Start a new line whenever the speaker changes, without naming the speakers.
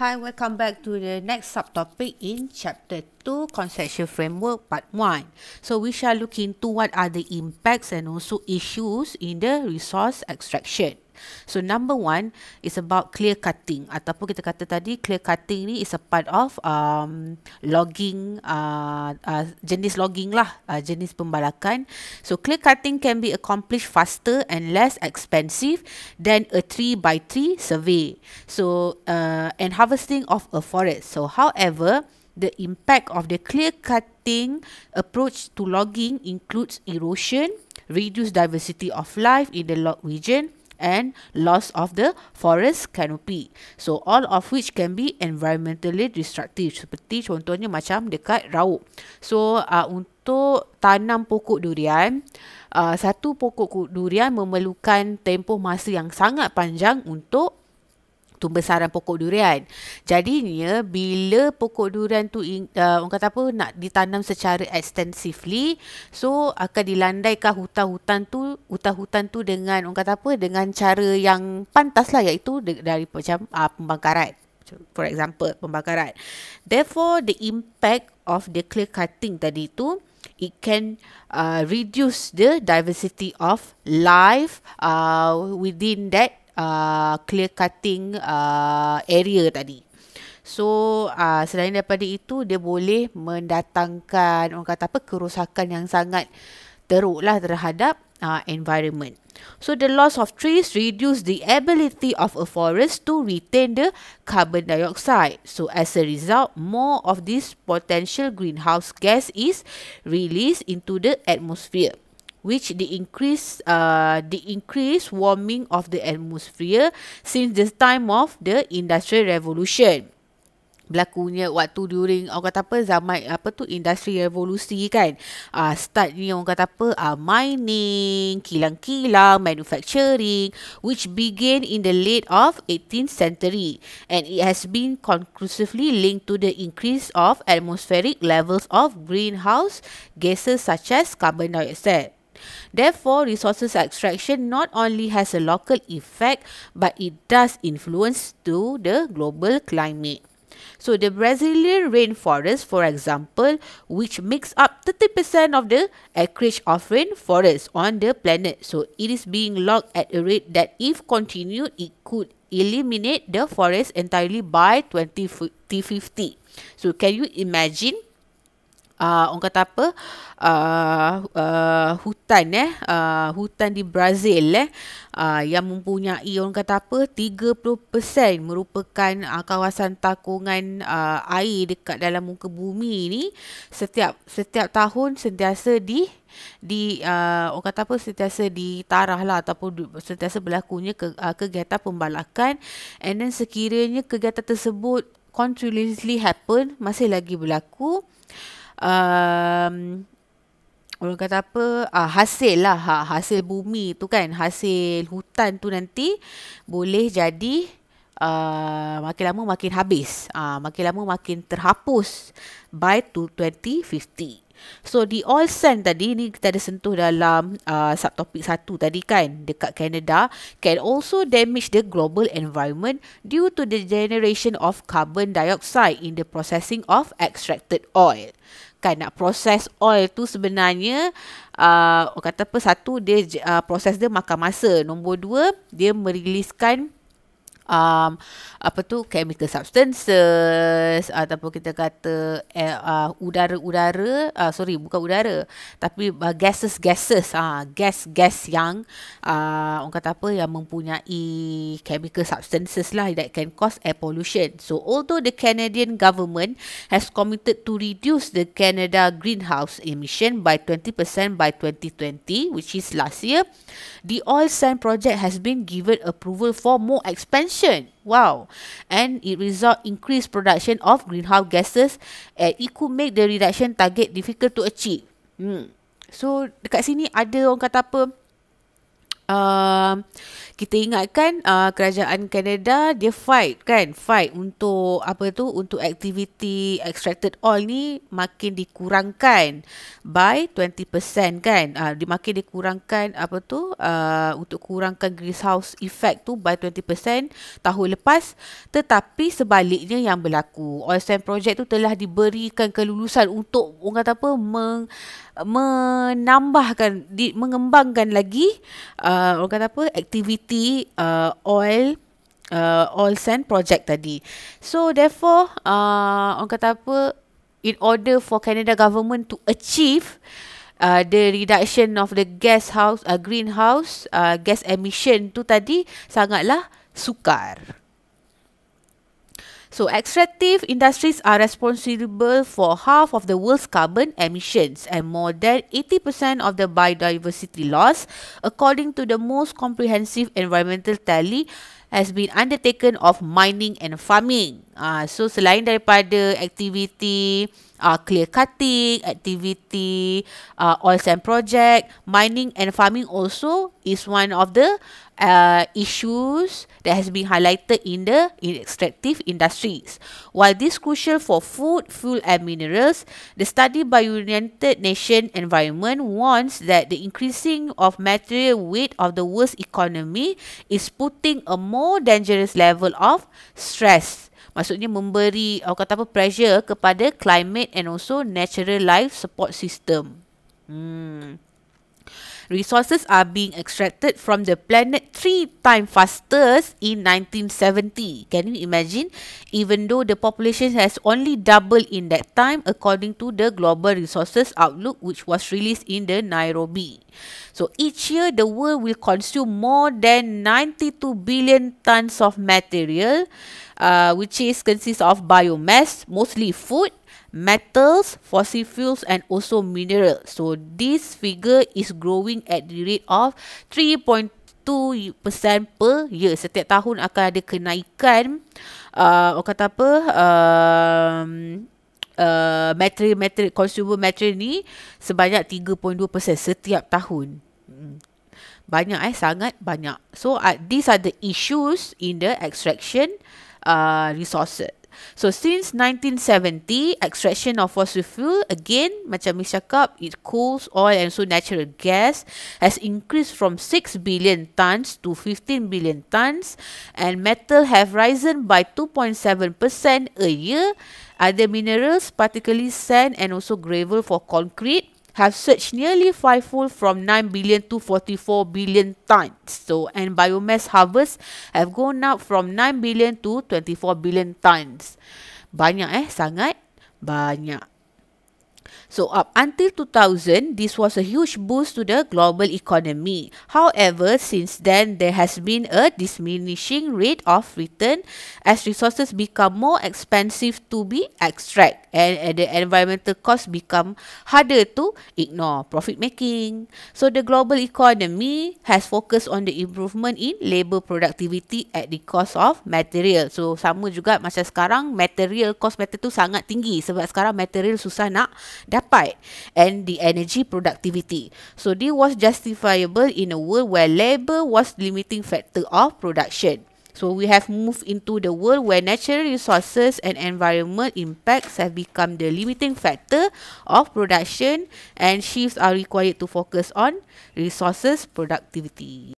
Hi, welcome back to the next subtopic in Chapter 2, Conceptual Framework, Part 1. So, we shall look into what are the impacts and also issues in the resource extraction. So, number one is about clear cutting. Ataupun kita kata tadi, clear cutting ni is a part of logging, jenis logging lah, jenis pembalakan. So, clear cutting can be accomplished faster and less expensive than a 3x3 survey. So, and harvesting of a forest. So, however, the impact of the clear cutting approach to logging includes erosion, reduced diversity of life in the log region, and loss of the forest canopy. So, all of which can be environmentally destructive. Seperti contohnya macam dekat Rauk. So, untuk tanam pokok durian, satu pokok durian memerlukan tempoh masa yang sangat panjang untuk pembesaran pokok durian. Jadinya bila pokok durian tu orang kata apa, nak ditanam secara extensively, so akan dilandaikan hutan-hutan tu dengan orang kata apa, dengan cara yang pantas lah, iaitu dari macam pembakaran. For example, pembakaran. Therefore, the impact of the clear cutting tadi tu, it can reduce the diversity of life within that clear cutting area tadi. So, selain daripada itu, dia boleh mendatangkan orang kata apa, kerosakan yang sangat teruk lah terhadap environment. So, the loss of trees reduce the ability of a forest to retain the carbon dioxide. So, as a result, more of this potential greenhouse gas is released into the atmosphere, which the increased warming of the atmosphere since the time of the Industrial Revolution. Berlakunya waktu during orang kata apa, zaman apa tu, industri revolusi kan. Start ni orang kata apa, mining, kilang-kilang, manufacturing, which began in the late of 18th century, and it has been conclusively linked to the increase of atmospheric levels of greenhouse gases such as carbon dioxide. Therefore, resources extraction not only has a local effect, but it does influence to the global climate. So, the Brazilian rainforest, for example, which makes up 30% of the acreage of rainforest on the planet. So, it is being logged at a rate that if continued, it could eliminate the forest entirely by 2050. So, can you imagine? Orang kata apa, hutan di Brazil yang mempunyai orang kata apa, 30% merupakan kawasan takungan air dekat dalam muka bumi ni, setiap tahun sentiasa orang kata apa, sentiasa ditarah lah, ataupun sentiasa berlakunya kegiatan pembalakan, and then sekiranya kegiatan tersebut continuously happen, masih lagi berlaku, orang kata apa, hasil lah, hasil bumi tu kan, hasil hutan tu nanti boleh jadi makin lama makin habis, makin lama makin terhapus by 2050. So, the oil sand tadi ni kita ada sentuh dalam subtopik 1 tadi kan, dekat Canada, can also damage the global environment due to the generation of carbon dioxide in the processing of extracted oil. Kan, nak proses oil tu sebenarnya, orang kata apa, satu, dia proses dia makan masa. Nombor dua, dia meriliskan apa tu, chemical substances, ataupun kita kata udara-udara, bukan udara, tapi gases gas yang orang kata apa, yang mempunyai chemical substances lah, that can cause air pollution. So, although the Canadian government has committed to reduce the Canada greenhouse emission by 20% by 2020, which is last year, the oil sand project has been given approval for more expansion. Wow. And it result increased production of greenhouse gases, and it could make the reduction target difficult to achieve. So, dekat sini ada orang kata apa, kita ingatkan kerajaan Kanada dia fight untuk untuk aktiviti extracted oil ni makin dikurangkan by 20% kan. Dia makin dikurangkan untuk kurangkan greenhouse effect tu by 20% tahun lepas, tetapi sebaliknya yang berlaku, oil sand project tu telah diberikan kelulusan untuk orang kata mengembangkan lagi orang kata aktiviti oil sand project tadi. So therefore orang kata in order for Canada government to achieve the reduction of the greenhouse gas emission tu tadi sangatlah sukar. So, extractive industries are responsible for half of the world's carbon emissions and more than 80% of the biodiversity loss, according to the most comprehensive environmental tally has been undertaken of mining and farming. So, selain daripada aktiviti clear cutting, aktiviti oil sand project, mining and farming also is one of the issues that has been highlighted in extractive industries. While this crucial for food, fuel and minerals, the study by United Nations Environment warns that the increasing of material weight of the world's economy is putting a more dangerous level of stress. Maksudnya memberi pressure kepada climate and also natural life support system. Resources are being extracted from the planet 3 times faster in 1970. Can you imagine? Even though the population has only doubled in that time, according to the Global Resources Outlook, which was released in the Nairobi. So each year, the world will consume more than 92 billion tons of material, which consists of biomass, mostly food, metals, fossil fuels and also minerals. So this figure is growing at the rate of 3.2% per year. Setiap tahun akan ada kenaikan material consumer material ni sebanyak 3.2% setiap tahun. Banyak sangat banyak. So these are the issues in the extraction resources. So since 1970, extraction of fossil fuel, again, macam Miss cakap, it coals, oil and so natural gas has increased from 6 billion tons to 15 billion tons, and metal have risen by 2.7% a year. Other minerals, particularly sand and also gravel for concrete, have surged nearly fivefold from 9 billion to 44 billion tons. So, and biomass harvests have gone up from 9 billion to 24 billion tons. Banyak sangat banyak. So, up until 2000, this was a huge boost to the global economy. However, since then, there has been a diminishing rate of return as resources become more expensive to be extracted and the environmental costs become harder to ignore. Profit making. So, the global economy has focused on the improvement in labor productivity at the cost of material. So, sama juga macam sekarang, cost material tu sangat tinggi sebab sekarang material susah nak dapat, and the energy productivity. So this was justifiable in a world where labor was the limiting factor of production. So we have moved into the world where natural resources and environment impacts have become the limiting factor of production, and shifts are required to focus on resources productivity.